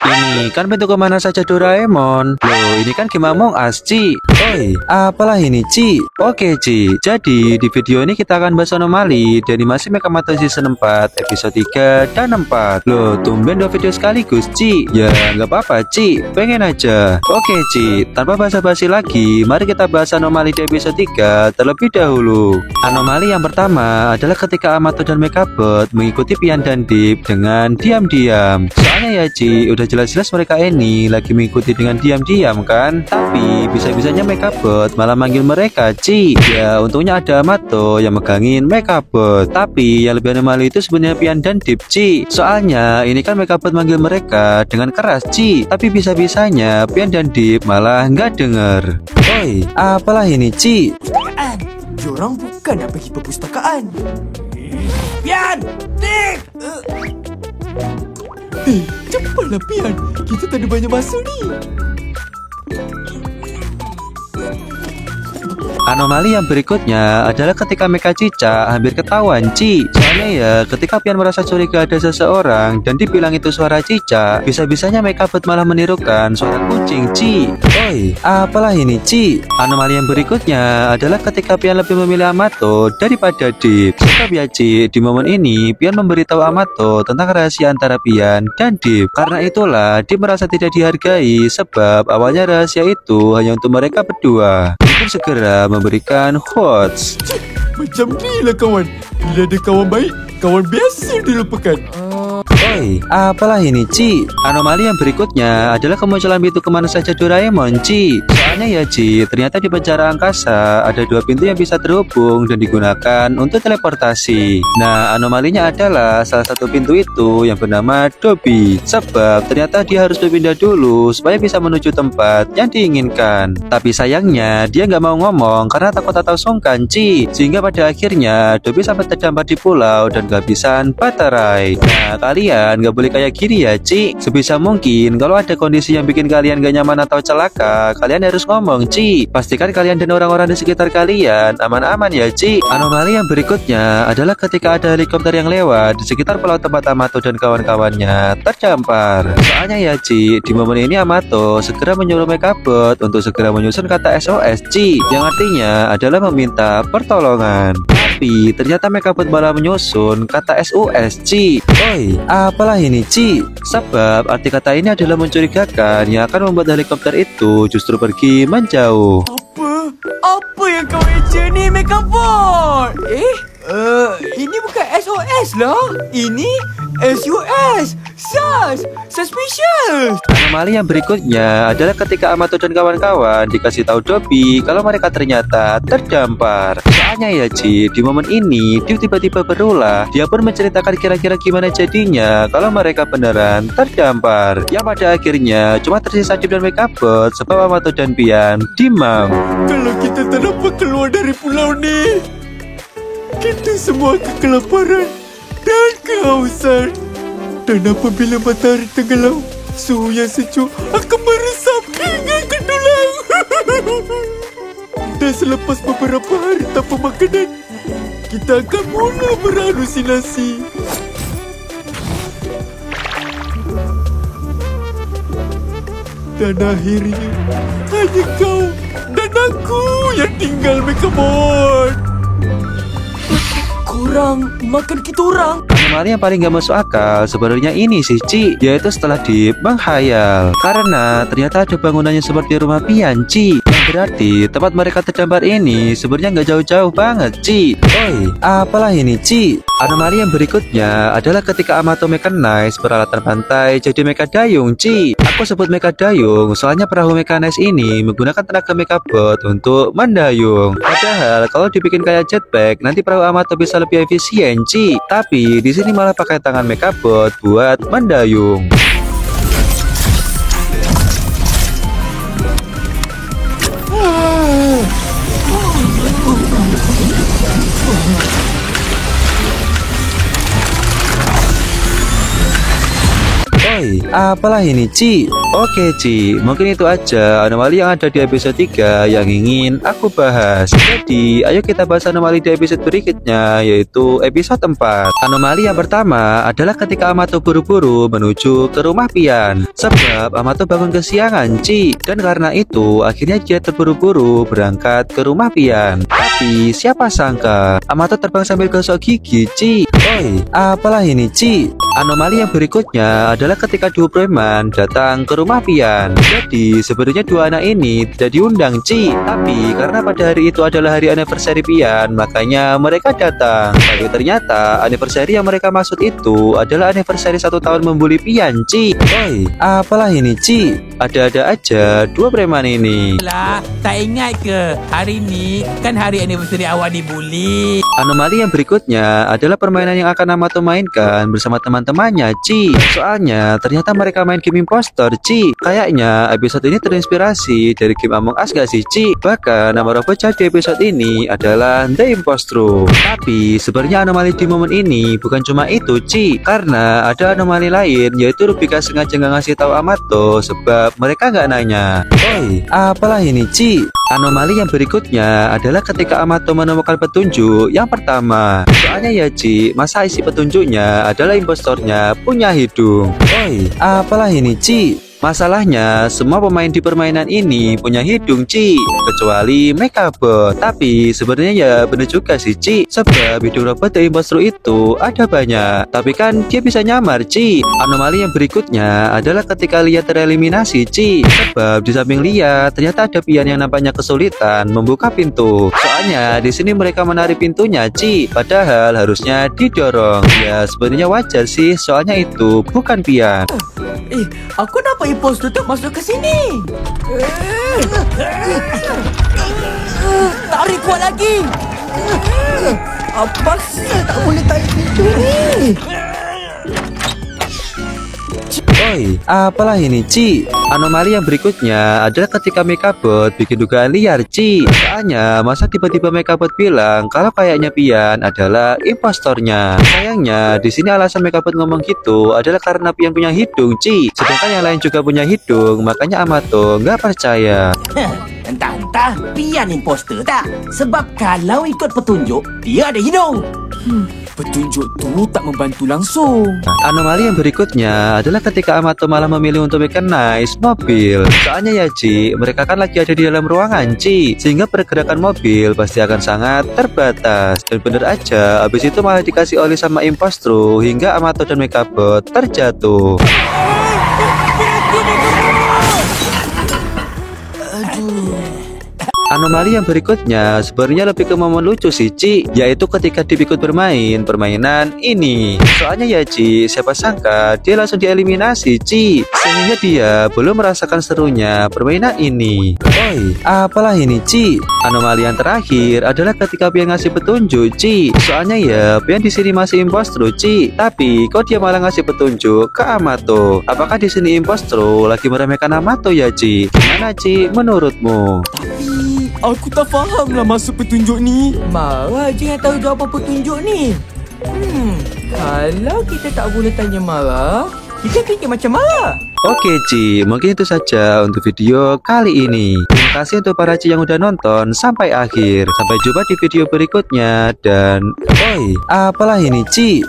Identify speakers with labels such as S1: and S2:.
S1: Ini kan pintu kemana saja Doraemon. Loh, ini kan game Among Us, Ci. Oi, apalah ini, Ci? Oke, Ci. Jadi, di video ini kita akan bahas anomali di animasi Mechamato Season 4, episode 3 dan 4. Loh, tumben 2 video sekaligus, Ci. Ya, nggak apa-apa, Ci. Pengen aja. Oke, Ci. Tanpa basa-basi lagi, mari kita bahas anomali di episode 3 terlebih dahulu. Anomali yang pertama adalah ketika Amato dan Mechabot mengikuti Pian dan Deep dengan diam-diam. Soalnya ya, Ci, udah jelas-jelas mereka ini lagi mengikuti dengan diam-diam kan. Tapi bisa-bisanya Mechabot malah manggil mereka, Ci. Ya, untungnya ada Amato yang megangin Mechabot. Tapi yang lebih anomali itu sebenarnya Pian dan Deep, Ci. Soalnya ini kan Mechabot manggil mereka dengan keras, Ci. Tapi bisa-bisanya Pian dan Deep malah nggak denger. Oi, apalah ini, Ci?
S2: Perpustakaan. Diorang bukan nak pergi perpustakaan. Pian! Deep! Cepatlah Pian. Kita tak ada banyak masa ni.
S1: Anomali yang berikutnya adalah ketika Mecha Cicak hampir ketahuan, Ci. Soalnya ya, ketika Pian merasa curiga ada seseorang dan dibilang itu suara cicak, bisa-bisanya Mechabot malah menirukan suara kucing, Ci. Oi, apalah ini, Ci? Anomali yang berikutnya adalah ketika Pian lebih memilih Amato daripada Deep. Sebab ya, Ci, di momen ini Pian memberitahu Amato tentang rahasia antara Pian dan Deep. Karena itulah Deep merasa tidak dihargai sebab awalnya rahasia itu hanya untuk mereka berdua. Pun segera memberikan quotes.
S2: Macam ni lah kawan. Bila ada kawan baik, kawan biasa dilupakan.
S1: Oi, apalah ini, Ci? Anomali yang berikutnya adalah kemunculan pintu kemana saja Doraemon, Ci. Soalnya ya, Ci, ternyata di penjara angkasa ada 2 pintu yang bisa terhubung dan digunakan untuk teleportasi. Nah, anomalinya adalah salah satu pintu itu yang bernama Dobby. Sebab ternyata dia harus berpindah dulu supaya bisa menuju tempat yang diinginkan. Tapi sayangnya dia nggak mau ngomong karena takut atau sungkan, Ci. Sehingga pada akhirnya Dobby sampai terdampar di pulau dan kehabisan baterai. Nah, kalian gak boleh kayak gini ya, Ci. Sebisa mungkin kalau ada kondisi yang bikin kalian gak nyaman atau celaka, kalian harus ngomong, Ci. Pastikan kalian dan orang-orang di sekitar kalian aman-aman ya, Ci. Anomali yang berikutnya adalah ketika ada helikopter yang lewat di sekitar pulau tempat Amato dan kawan-kawannya terdampar. Soalnya ya, Ci, di momen ini Amato segera menyuruh Mechabot untuk segera menyusun kata SOS, Ci, yang artinya adalah meminta pertolongan. Tapi ternyata Mechabot malah menyusun kata SOS, Ci. Oi, apalah ini, Ci? Sebab arti kata ini adalah mencurigakan yang akan membuat helikopter itu justru pergi menjauh.
S2: Apa yang kau eja ni, Mechabot? Ini bukan SOS lah. Ini SUS. Sus. Suspicious.
S1: Anomali yang berikutnya adalah ketika Amato dan kawan-kawan dikasih tahu Dobby kalau mereka ternyata terdampar. Soalnya ya, Ci, di momen ini dia tiba-tiba berulah. Dia pun menceritakan kira-kira gimana jadinya kalau mereka beneran terdampar. Yang pada akhirnya cuma tersisa Deep dan Mechabot sebab Amato dan Pian dimam.
S2: Kalau kita tak dapat keluar dari pulau ni, kita semua akan kelaparan dan kehausan. Dan apabila matahari tenggelam, suhu yang sejuk akan meresap hingga ke tulang. Dan selepas beberapa hari tanpa makanan, kita akan mula berhalusinasi. Dan akhirnya hanya kau dan aku yang tinggal, Mechabot. Korang makan kita orang.
S1: Anomali yang paling gak masuk akal sebenarnya ini sih, Ci, yaitu setelah Deep menghayal. Karena ternyata ada bangunannya seperti rumah Pian, Ci. Yang berarti tempat mereka terdampar ini sebenarnya gak jauh-jauh banget, Ci. Oi, apalah ini, Ci? Anomali yang berikutnya adalah ketika Amato Mechanize peralatan pantai jadi Mecha Dayung, Ci. Aku sebut Mecha Dayung soalnya perahu Mechanize ini menggunakan tenaga Mechabot untuk mendayung. Padahal kalau dibikin kayak jetpack, nanti perahu Amato bisa lebih efisien, Ci. Tapi di sini malah pakai tangan Mechabot buat mendayung. Oi, apalah ini Ci? Oke Ci, mungkin itu aja anomali yang ada di episode 3 yang ingin aku bahas. Jadi, ayo kita bahas anomali di episode berikutnya, yaitu episode 4. Anomali yang pertama adalah ketika Amato buru-buru menuju ke rumah Pian. Sebab Amato bangun kesiangan Ci, dan karena itu akhirnya dia terburu-buru berangkat ke rumah Pian. Tapi siapa sangka Amato terbang sambil gosok gigi Ci. Oi, apalah ini Ci? Anomali yang berikutnya adalah ketika dua preman datang ke rumah Pian. Jadi sebenarnya dua anak ini tidak diundang Ci, tapi karena pada hari itu adalah hari anniversary Pian, makanya mereka datang. Tapi ternyata anniversary yang mereka maksud itu adalah anniversary 1 tahun membuli Pian Ci. Oi, apalah ini Ci? Ada-ada aja dua preman ini.
S3: Lah, tak ingat ke hari ini kan hari anniversary awak dibuli.
S1: Anomali yang berikutnya adalah permainan yang akan Amato mainkan bersama teman-temannya Ci. Soalnya ternyata mereka main game impostor Ci. Kayaknya episode ini terinspirasi dari game Among Us gak sih Ci? Bahkan nama robot di episode ini adalah The Impostro. Tapi sebenarnya anomali di momen ini bukan cuma itu Ci, karena ada anomali lain, yaitu Rubika sengaja nggak ngasih tahu Amato sebab mereka nggak nanya. Oi, apalah ini Ci? Anomali yang berikutnya adalah ketika Amato menemukan petunjuk yang pertama. Soalnya ya Ci, masa isi petunjuknya adalah impostornya punya hidung. Oi, apalah ini Ci? Masalahnya, semua pemain di permainan ini punya hidung Ci, kecuali Mekabot. Tapi sebenarnya ya bener juga sih Ci, sebab hidung robot The Impostor itu ada banyak. Tapi kan dia bisa nyamar Ci. Anomali yang berikutnya adalah ketika Lia tereliminasi Ci, sebab di samping Lia ternyata ada Pian yang nampaknya kesulitan membuka pintu. Soalnya di sini mereka menarik pintunya Ci, padahal harusnya didorong. Ya sebenarnya wajar sih, soalnya itu bukan Pian.
S3: Aku dapat impostor tu masuk ke sini. Tarik kuat lagi. Apa sih tak boleh tarik pintu ni?
S1: Oi, apalah ini Ci? Anomali yang berikutnya adalah ketika Mekabot bikin dugaan liar Ci. Soalnya masa tiba-tiba Mekabot bilang kalau kayaknya Pian adalah impostornya. Sayangnya di sini alasan Mekabot ngomong gitu adalah karena Pian punya hidung Ci, sedangkan yang lain juga punya hidung, makanya Amato nggak percaya.
S3: Entah-entah Pian impostor tak? Sebab kalau ikut petunjuk dia ada hidung. Petunjuk tu tak membantu langsung.
S1: Anomali yang berikutnya adalah ketika Amato malah memilih untuk mechanize mobil. Soalnya ya Ci, mereka kan lagi ada di dalam ruangan Ci, sehingga pergerakan mobil pasti akan sangat terbatas. Dan bener aja, habis itu malah dikasih oli sama Impostro hingga Amato dan Mekabot terjatuh. Anomali yang berikutnya sebenarnya lebih ke momen lucu sih Ci, yaitu ketika Dip ikut bermain permainan ini. Soalnya ya Ci, siapa sangka dia langsung dieliminasi Ci, sehingga dia belum merasakan serunya permainan ini. Oi, apalah ini Ci? Anomali yang terakhir adalah ketika Pian ngasih petunjuk Ci. Soalnya ya Pian di sini masih impostro Ci, tapi kok dia malah ngasih petunjuk ke Amato. Apakah di sini impostro lagi meremehkan Amato ya Ci? Gimana Ci menurutmu?
S2: Aku tak faham lah masuk petunjuk ni.
S3: Marah je yang tahu jawapan petunjuk ni. Kalau kita tak boleh tanya Marah, kita fikir macam Marah.
S1: Oke Ci, mungkin itu saja untuk video kali ini. Terima kasih untuk para Ci yang udah nonton sampai akhir. Sampai jumpa di video berikutnya. Dan oi, apalah ini Ci?